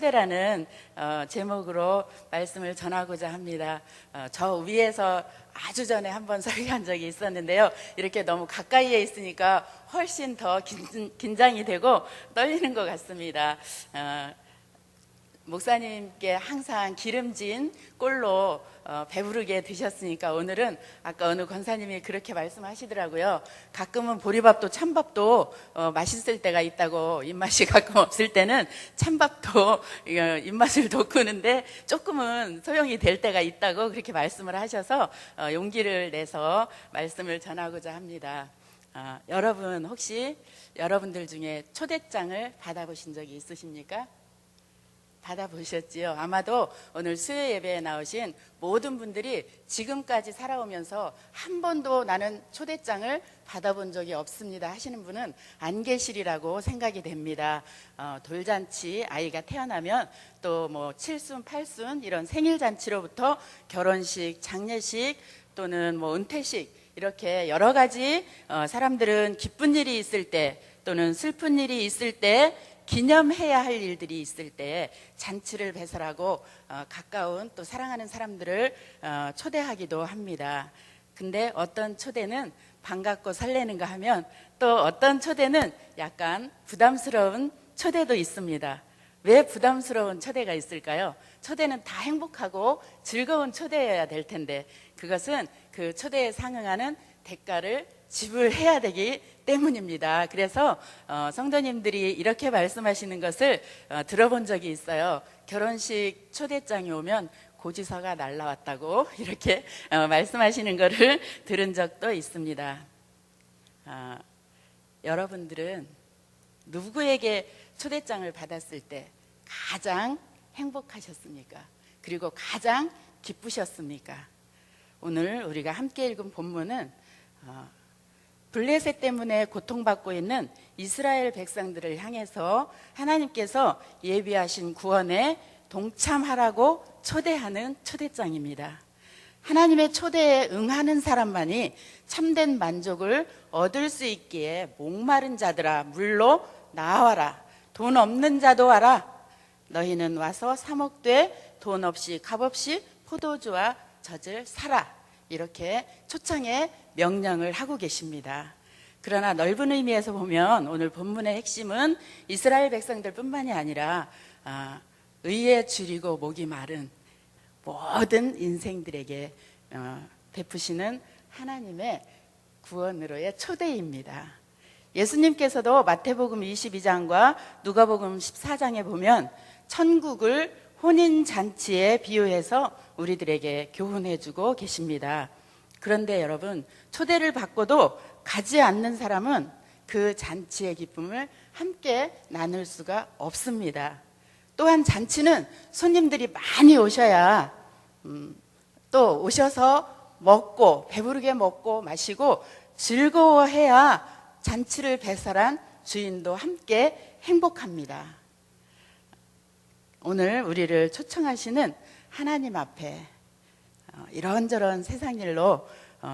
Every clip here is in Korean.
초대라는 제목으로 말씀을 전하고자 합니다. 저 위에서 아주 전에 한번 설교한 적이 있었는데요. 이렇게 너무 가까이에 있으니까 훨씬 더 긴장이 되고 떨리는 것 같습니다. 목사님께 항상 기름진 꼴로 배부르게 드셨으니까 오늘은 아까 어느 권사님이 그렇게 말씀하시더라고요. 가끔은 보리밥도 찬밥도 맛있을 때가 있다고, 입맛이 가끔 없을 때는 찬밥도 입맛을 돋구는데 조금은 소용이 될 때가 있다고 그렇게 말씀을 하셔서 용기를 내서 말씀을 전하고자 합니다. 여러분 혹시 여러분들 중에 초대장을 받아보신 적이 있으십니까? 받아보셨지요? 아마도 오늘 수요 예배에 나오신 모든 분들이 지금까지 살아오면서 한 번도 나는 초대장을 받아본 적이 없습니다 하시는 분은 안 계시리라고 생각이 됩니다. 돌잔치, 아이가 태어나면 또 뭐 칠순, 팔순 이런 생일잔치로부터 결혼식, 장례식 또는 뭐 은퇴식 이렇게 여러 가지 사람들은 기쁜 일이 있을 때 또는 슬픈 일이 있을 때 기념해야 할 일들이 있을 때 잔치를 배설하고 가까운 또 사랑하는 사람들을 초대하기도 합니다. 근데 어떤 초대는 반갑고 설레는가 하면 또 어떤 초대는 약간 부담스러운 초대도 있습니다. 왜 부담스러운 초대가 있을까요? 초대는 다 행복하고 즐거운 초대여야 될 텐데 그것은 그 초대에 상응하는 대가를 지불해야 되기 때문입니다. 그래서 성도님들이 이렇게 말씀하시는 것을 들어본 적이 있어요. 결혼식 초대장이 오면 고지서가 날라왔다고 이렇게 말씀하시는 것을 들은 적도 있습니다. 여러분들은 누구에게 초대장을 받았을 때 가장 행복하셨습니까? 그리고 가장 기쁘셨습니까? 오늘 우리가 함께 읽은 본문은 블레셋 때문에 고통받고 있는 이스라엘 백성들을 향해서 하나님께서 예비하신 구원에 동참하라고 초대하는 초대장입니다. 하나님의 초대에 응하는 사람만이 참된 만족을 얻을 수 있기에 목마른 자들아 물로 나와라. 돈 없는 자도 와라. 너희는 와서 사 먹되 돈 없이 값 없이 포도주와 젖을 사라. 이렇게 초청의 명령을 하고 계십니다. 그러나 넓은 의미에서 보면 오늘 본문의 핵심은 이스라엘 백성들 뿐만이 아니라 의에 줄이고 목이 마른 모든 인생들에게 베푸시는 하나님의 구원으로의 초대입니다. 예수님께서도 마태복음 22장과 누가복음 14장에 보면 천국을 혼인잔치에 비유해서 우리들에게 교훈해주고 계십니다. 그런데 여러분, 초대를 받고도 가지 않는 사람은 그 잔치의 기쁨을 함께 나눌 수가 없습니다. 또한 잔치는 손님들이 많이 오셔야 또 오셔서 먹고 배부르게 먹고 마시고 즐거워해야 잔치를 배설한 주인도 함께 행복합니다. 오늘 우리를 초청하시는 하나님 앞에 이런저런 세상 일로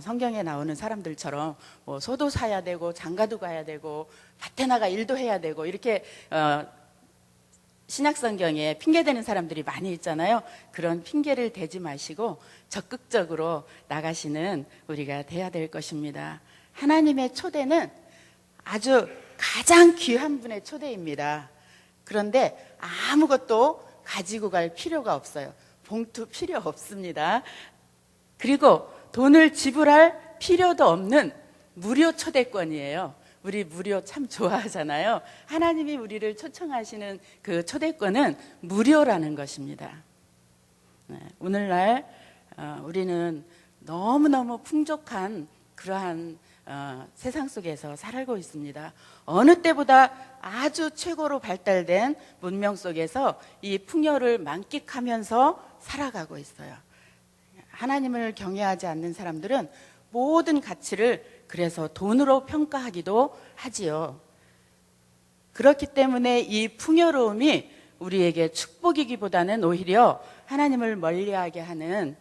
성경에 나오는 사람들처럼 뭐 소도 사야 되고 장가도 가야 되고 밭에 나가 일도 해야 되고 이렇게 신약성경에 핑계대는 사람들이 많이 있잖아요. 그런 핑계를 대지 마시고 적극적으로 나가시는 우리가 돼야 될 것입니다. 하나님의 초대는 아주 가장 귀한 분의 초대입니다. 그런데 아무것도 가지고 갈 필요가 없어요. 봉투 필요 없습니다. 그리고 돈을 지불할 필요도 없는 무료 초대권이에요. 우리 무료 참 좋아하잖아요. 하나님이 우리를 초청하시는 그 초대권은 무료라는 것입니다. 오늘날 우리는 너무너무 풍족한 그러한 세상 속에서 살고 있습니다. 어느 때보다 아주 최고로 발달된 문명 속에서 이 풍요를 만끽하면서 살아가고 있어요. 하나님을 경외하지 않는 사람들은 모든 가치를 그래서 돈으로 평가하기도 하지요. 그렇기 때문에 이 풍요로움이 우리에게 축복이기보다는 오히려 하나님을 멀리하게 하는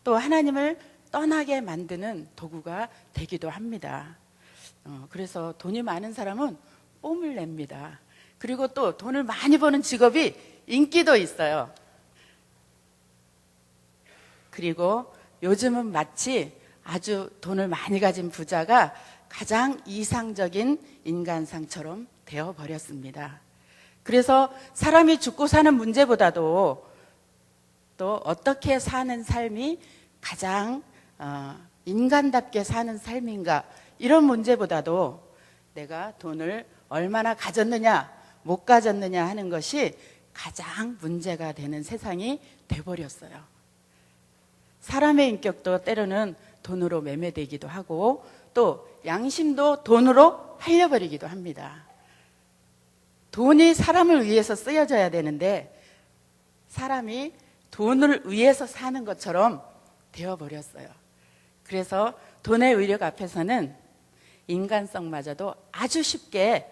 또 하나님을 떠나게 만드는 도구가 되기도 합니다. 그래서 돈이 많은 사람은 뽐을 냅니다. 그리고 또 돈을 많이 버는 직업이 인기도 있어요. 그리고 요즘은 마치 아주 돈을 많이 가진 부자가 가장 이상적인 인간상처럼 되어버렸습니다. 그래서 사람이 죽고 사는 문제보다도 또 어떻게 사는 삶이 가장 인간답게 사는 삶인가, 이런 문제보다도 내가 돈을 얼마나 가졌느냐 못 가졌느냐 하는 것이 가장 문제가 되는 세상이 돼버렸어요. 사람의 인격도 때로는 돈으로 매매되기도 하고 또 양심도 돈으로 팔려버리기도 합니다. 돈이 사람을 위해서 쓰여져야 되는데 사람이 돈을 위해서 사는 것처럼 되어버렸어요. 그래서 돈의 위력 앞에서는 인간성마저도 아주 쉽게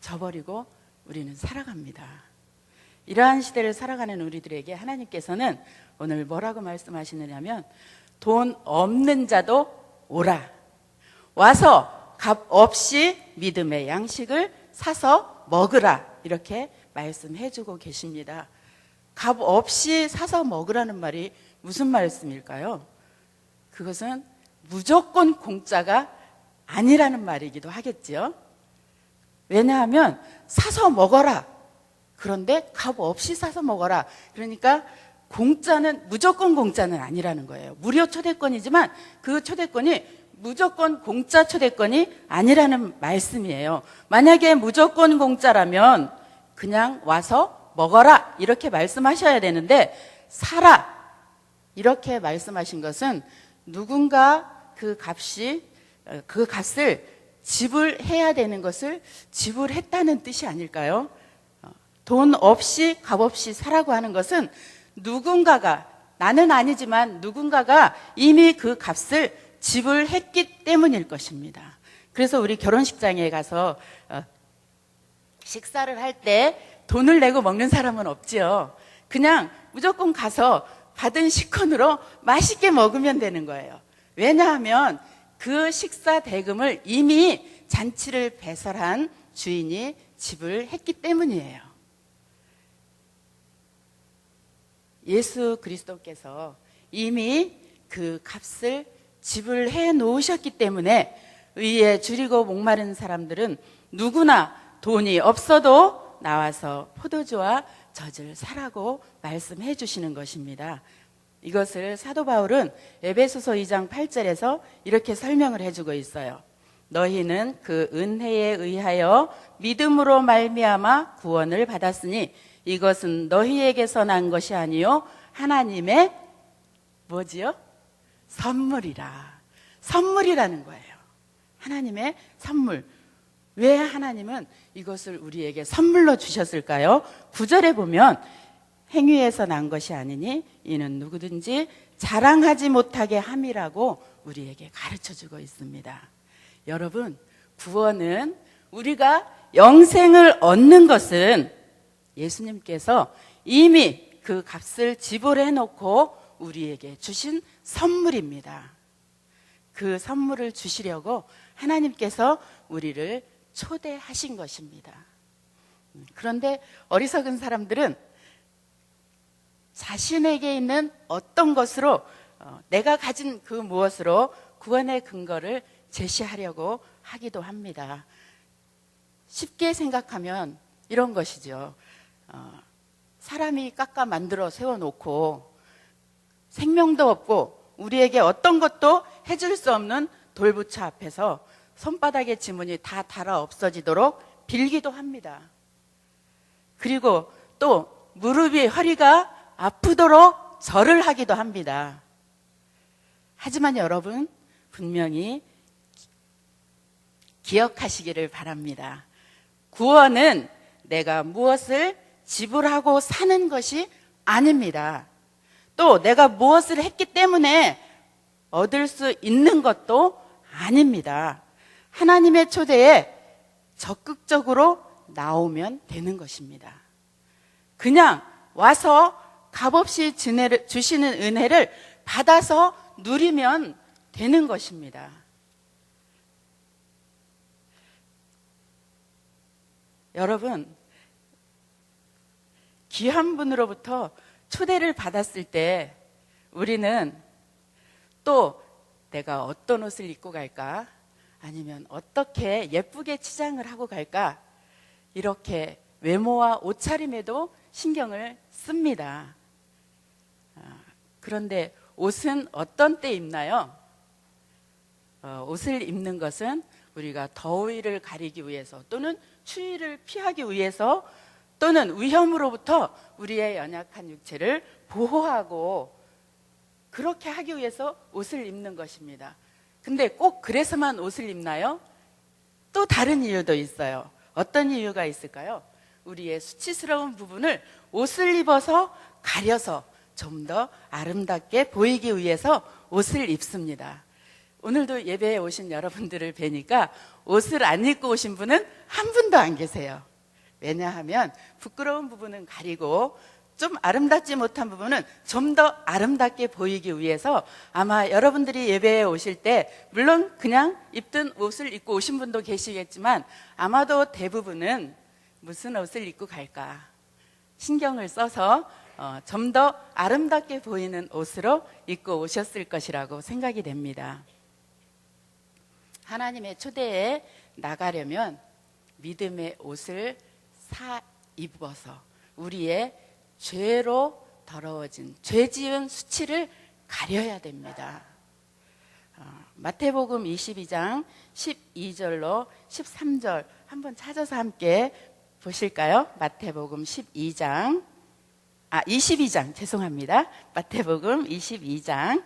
저버리고 우리는 살아갑니다. 이러한 시대를 살아가는 우리들에게 하나님께서는 오늘 뭐라고 말씀하시느냐면, 돈 없는 자도 오라, 와서 값 없이 믿음의 양식을 사서 먹으라, 이렇게 말씀해 주고 계십니다. 값 없이 사서 먹으라는 말이 무슨 말씀일까요? 그것은 무조건 공짜가 아니라는 말이기도 하겠지요. 왜냐하면 사서 먹어라, 그런데 값 없이 사서 먹어라, 그러니까 공짜는, 무조건 공짜는 아니라는 거예요. 무료 초대권이지만 그 초대권이 무조건 공짜 초대권이 아니라는 말씀이에요. 만약에 무조건 공짜라면 그냥 와서 먹어라 이렇게 말씀하셔야 되는데, 사라 이렇게 말씀하신 것은 누군가 그 값을 지불해야 되는 것을 지불했다는 뜻이 아닐까요? 돈 없이 값 없이 사라고 하는 것은 누군가가, 나는 아니지만 누군가가 이미 그 값을 지불했기 때문일 것입니다. 그래서 우리 결혼식장에 가서 식사를 할 때 돈을 내고 먹는 사람은 없지요. 그냥 무조건 가서 받은 식권으로 맛있게 먹으면 되는 거예요. 왜냐하면 그 식사 대금을 이미 잔치를 배설한 주인이 지불했기 때문이에요. 예수 그리스도께서 이미 그 값을 지불해 놓으셨기 때문에 의에 줄이고 목마른 사람들은 누구나 돈이 없어도 나와서 포도주와 젖을 사라고 말씀해 주시는 것입니다. 이것을 사도 바울은 에베소서 2장 8절에서 이렇게 설명을 해주고 있어요. 너희는 그 은혜에 의하여 믿음으로 말미암아 구원을 받았으니 이것은 너희에게서 난 것이 아니요 하나님의 뭐지요? 선물이라. 선물이라는 거예요. 하나님의 선물. 왜 하나님은 이것을 우리에게 선물로 주셨을까요? 9절에 보면 행위에서 난 것이 아니니 이는 누구든지 자랑하지 못하게 함이라고 우리에게 가르쳐주고 있습니다. 여러분, 구원은, 우리가 영생을 얻는 것은 예수님께서 이미 그 값을 지불해 놓고 우리에게 주신 선물입니다. 그 선물을 주시려고 하나님께서 우리를 초대하신 것입니다. 그런데 어리석은 사람들은 자신에게 있는 어떤 것으로, 내가 가진 그 무엇으로 구원의 근거를 제시하려고 하기도 합니다. 쉽게 생각하면 이런 것이죠. 사람이 깎아 만들어 세워놓고 생명도 없고 우리에게 어떤 것도 해줄 수 없는 돌부처 앞에서 손바닥의 지문이 다 닳아 없어지도록 빌기도 합니다. 그리고 또 무릎이, 허리가 아프도록 절을 하기도 합니다. 하지만 여러분, 분명히 기억하시기를 바랍니다. 구원은 내가 무엇을 지불하고 사는 것이 아닙니다. 또 내가 무엇을 했기 때문에 얻을 수 있는 것도 아닙니다. 하나님의 초대에 적극적으로 나오면 되는 것입니다. 그냥 와서 값없이 주시는 은혜를 받아서 누리면 되는 것입니다. 여러분, 귀한 분으로부터 초대를 받았을 때 우리는 또 내가 어떤 옷을 입고 갈까? 아니면 어떻게 예쁘게 치장을 하고 갈까? 이렇게 외모와 옷차림에도 신경을 씁니다. 그런데 옷은 어떤 때 입나요? 옷을 입는 것은 우리가 더위를 가리기 위해서 또는 추위를 피하기 위해서 또는 위험으로부터 우리의 연약한 육체를 보호하고 그렇게 하기 위해서 옷을 입는 것입니다. 근데 꼭 그래서만 옷을 입나요? 또 다른 이유도 있어요. 어떤 이유가 있을까요? 우리의 수치스러운 부분을 옷을 입어서 가려서 좀 더 아름답게 보이기 위해서 옷을 입습니다. 오늘도 예배에 오신 여러분들을 뵈니까 옷을 안 입고 오신 분은 한 분도 안 계세요. 왜냐하면 부끄러운 부분은 가리고 좀 아름답지 못한 부분은 좀 더 아름답게 보이기 위해서 아마 여러분들이 예배에 오실 때 물론 그냥 입던 옷을 입고 오신 분도 계시겠지만 아마도 대부분은 무슨 옷을 입고 갈까 신경을 써서 좀 더 아름답게 보이는 옷으로 입고 오셨을 것이라고 생각이 됩니다. 하나님의 초대에 나가려면 믿음의 옷을 입어서 우리의 죄로 더러워진 죄 지은 수치를 가려야 됩니다. 마태복음 22장 12절로 13절 한번 찾아서 함께 보실까요? 마태복음 22장 죄송합니다. 마태복음 22장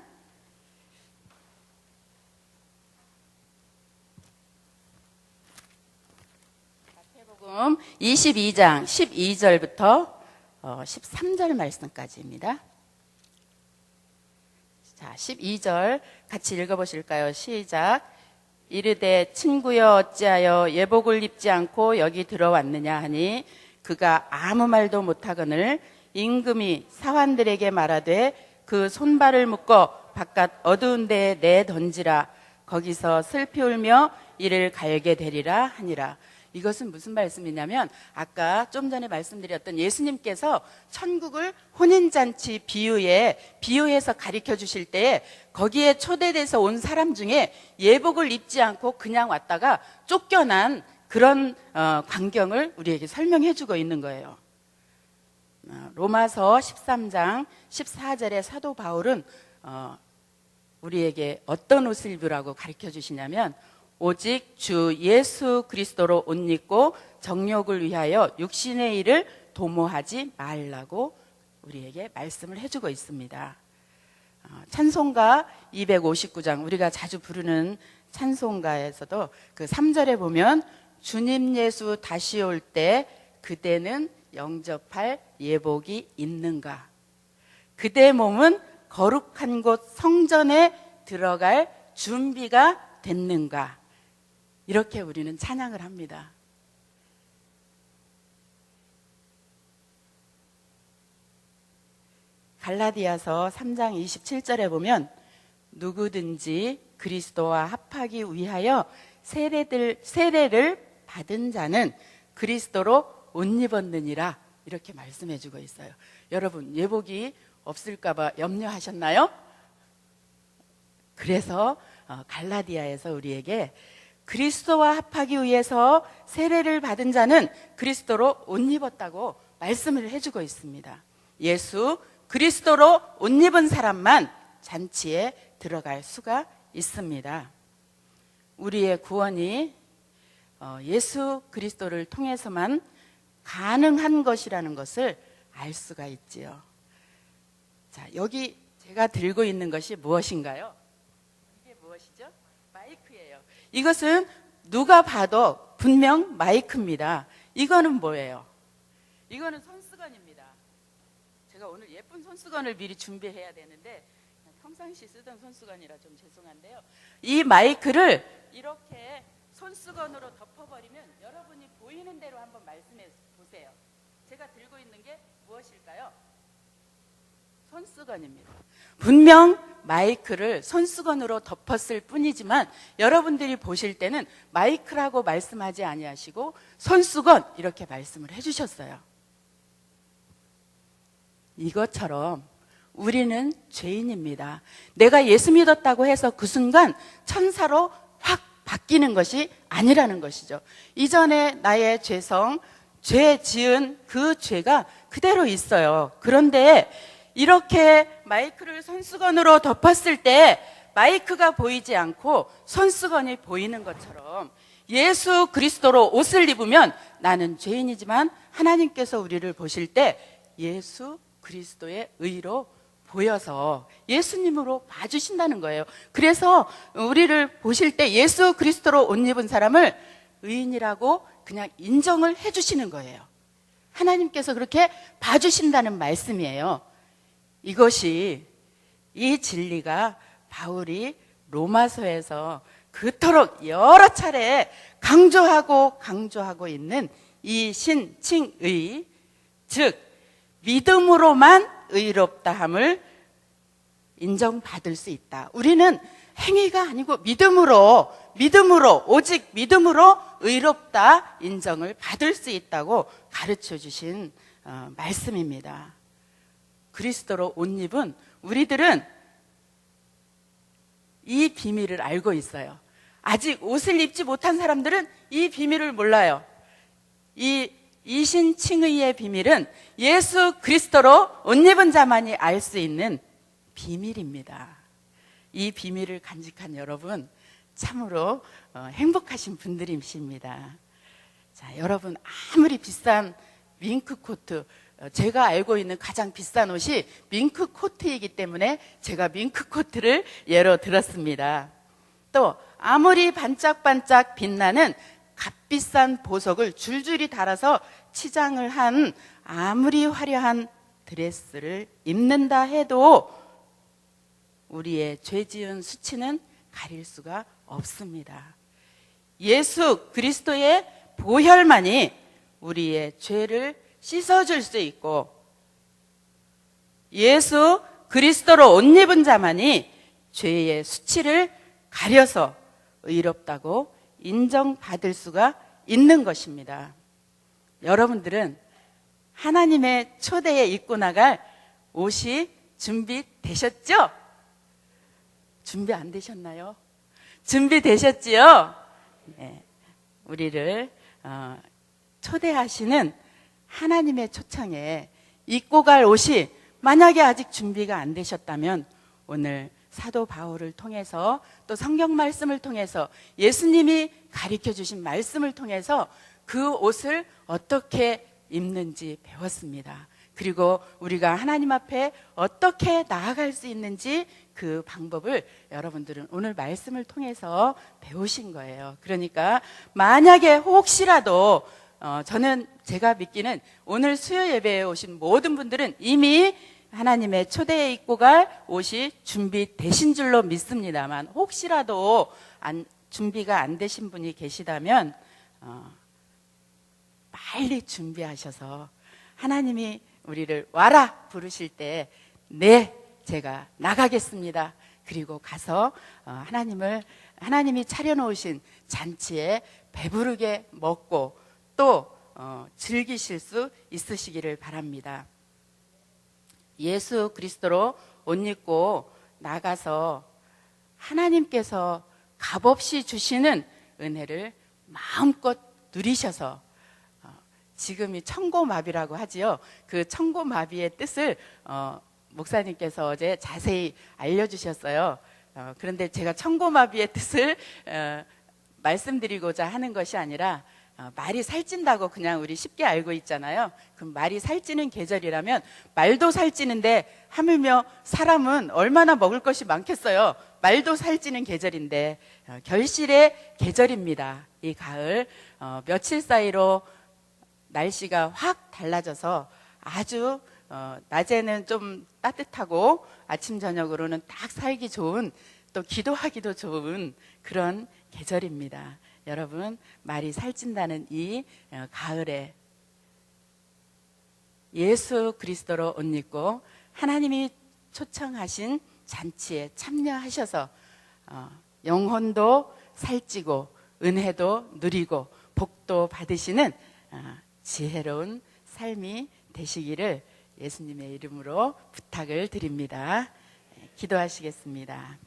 마태복음 22장 12절부터 13절 말씀까지입니다. 자, 12절 같이 읽어보실까요? 시작. 이르되 친구여 어찌하여 예복을 입지 않고 여기 들어왔느냐 하니 그가 아무 말도 못하거늘 임금이 사환들에게 말하되 그 손발을 묶어 바깥 어두운 데에 내던지라. 거기서 슬피 울며 이를 갈게 되리라 하니라. 이것은 무슨 말씀이냐면 아까 좀 전에 말씀드렸던 예수님께서 천국을 혼인잔치 비유해서 가르쳐 주실 때에 거기에 초대돼서 온 사람 중에 예복을 입지 않고 그냥 왔다가 쫓겨난 그런 광경을 우리에게 설명해 주고 있는 거예요. 로마서 13장 14절에 사도 바울은 우리에게 어떤 옷을 입으라고 가르쳐 주시냐면 오직 주 예수 그리스도로 옷 입고 정욕을 위하여 육신의 일을 도모하지 말라고 우리에게 말씀을 해주고 있습니다. 찬송가 259장 우리가 자주 부르는 찬송가에서도 그 3절에 보면 주님 예수 다시 올 때 그대는 영접할 예복이 있는가? 그대 몸은 거룩한 곳 성전에 들어갈 준비가 됐는가? 이렇게 우리는 찬양을 합니다. 갈라디아서 3장 27절에 보면 누구든지 그리스도와 합하기 위하여 세례를 받은 자는 그리스도로 옷 입었느니라 이렇게 말씀해 주고 있어요. 여러분 예복이 없을까 봐 염려하셨나요? 그래서 갈라디아에서 우리에게 그리스도와 합하기 위해서 세례를 받은 자는 그리스도로 옷 입었다고 말씀을 해주고 있습니다. 예수 그리스도로 옷 입은 사람만 잔치에 들어갈 수가 있습니다. 우리의 구원이 예수 그리스도를 통해서만 가능한 것이라는 것을 알 수가 있지요. 자, 여기 제가 들고 있는 것이 무엇인가요? 이게 무엇이죠? 마이크예요. 이것은 누가 봐도 분명 마이크입니다. 이거는 뭐예요? 이거는 손수건입니다. 제가 오늘 예쁜 손수건을 미리 준비해야 되는데 평상시 쓰던 손수건이라 좀 죄송한데요. 이 마이크를 이렇게 손수건으로 덮어버리면 여러분이 보이는 대로 한번 말씀해 보세요. 제가 들고 있는 게 무엇일까요? 손수건입니다. 분명 마이크를 손수건으로 덮었을 뿐이지만 여러분들이 보실 때는 마이크라고 말씀하지 아니하시고 손수건 이렇게 말씀을 해주셨어요. 이것처럼 우리는 죄인입니다. 내가 예수 믿었다고 해서 그 순간 천사로 확 바뀌는 것이 아니라는 것이죠. 이전에 나의 죄성, 죄 지은 그 죄가 그대로 있어요. 그런데 이렇게 마이크를 손수건으로 덮었을 때 마이크가 보이지 않고 손수건이 보이는 것처럼 예수 그리스도로 옷을 입으면 나는 죄인이지만 하나님께서 우리를 보실 때 예수 그리스도의 의로 보여서 예수님으로 봐주신다는 거예요. 그래서 우리를 보실 때 예수 그리스도로 옷 입은 사람을 의인이라고 그냥 인정을 해주시는 거예요. 하나님께서 그렇게 봐주신다는 말씀이에요. 이것이, 이 진리가 바울이 로마서에서 그토록 여러 차례 강조하고 있는 이 신칭의, 즉 믿음으로만 의롭다함을 인정받을 수 있다. 우리는 행위가 아니고 믿음으로 오직 믿음으로 의롭다 인정을 받을 수 있다고 가르쳐 주신 말씀입니다. 그리스도로 옷 입은 우리들은 이 비밀을 알고 있어요. 아직 옷을 입지 못한 사람들은 이 비밀을 몰라요. 이 이신칭의의 비밀은 예수 그리스도로 옷 입은 자만이 알 수 있는 비밀입니다. 이 비밀을 간직한 여러분, 참으로 행복하신 분들이십니다. 자, 여러분, 아무리 비싼 밍크 코트, 제가 알고 있는 가장 비싼 옷이 밍크 코트이기 때문에 제가 밍크 코트를 예로 들었습니다. 또 아무리 반짝반짝 빛나는 값비싼 보석을 줄줄이 달아서 치장을 한 아무리 화려한 드레스를 입는다 해도 우리의 죄 지은 수치는 가릴 수가 없습니다. 예수 그리스도의 보혈만이 우리의 죄를 씻어줄 수 있고, 예수 그리스도로 옷 입은 자만이 죄의 수치를 가려서 의롭다고 인정받을 수가 있는 것입니다. 여러분들은 하나님의 초대에 입고 나갈 옷이 준비되셨죠? 준비 안 되셨나요? 준비되셨지요? 네, 우리를 초대하시는 하나님의 초청에 입고 갈 옷이 만약에 아직 준비가 안 되셨다면 오늘 사도 바울을 통해서 또 성경 말씀을 통해서 예수님이 가르쳐 주신 말씀을 통해서 그 옷을 어떻게 입는지 배웠습니다. 그리고 우리가 하나님 앞에 어떻게 나아갈 수 있는지 그 방법을 여러분들은 오늘 말씀을 통해서 배우신 거예요. 그러니까 만약에 혹시라도 저는 제가 믿기는 오늘 수요 예배에 오신 모든 분들은 이미 하나님의 초대에 입고 갈 옷이 준비되신 줄로 믿습니다만, 혹시라도 준비가 안 되신 분이 계시다면 빨리 준비하셔서 하나님이 우리를 와라 부르실 때 네, 제가 나가겠습니다. 그리고 가서 하나님이 차려놓으신 잔치에 배부르게 먹고 또 즐기실 수 있으시기를 바랍니다. 예수 그리스도로 옷 입고 나가서 하나님께서 값없이 주시는 은혜를 마음껏 누리셔서, 지금이 천고마비라고 하지요. 그 천고마비의 뜻을 목사님께서 어제 자세히 알려주셨어요. 그런데 제가 천고마비의 뜻을 말씀드리고자 하는 것이 아니라, 말이 살찐다고 그냥 우리 쉽게 알고 있잖아요. 그럼 말이 살찌는 계절이라면 말도 살찌는데 하물며 사람은 얼마나 먹을 것이 많겠어요. 말도 살찌는 계절인데 결실의 계절입니다. 이 가을 며칠 사이로 날씨가 확 달라져서 아주 낮에는 좀 따뜻하고 아침 저녁으로는 딱 살기 좋은, 또 기도하기도 좋은 그런 계절입니다. 여러분, 말이 살찐다는 이 가을에 예수 그리스도로 옷 입고 하나님이 초청하신 잔치에 참여하셔서 영혼도 살찌고 은혜도 누리고 복도 받으시는 지혜로운 삶이 되시기를 예수님의 이름으로 부탁을 드립니다. 기도하시겠습니다.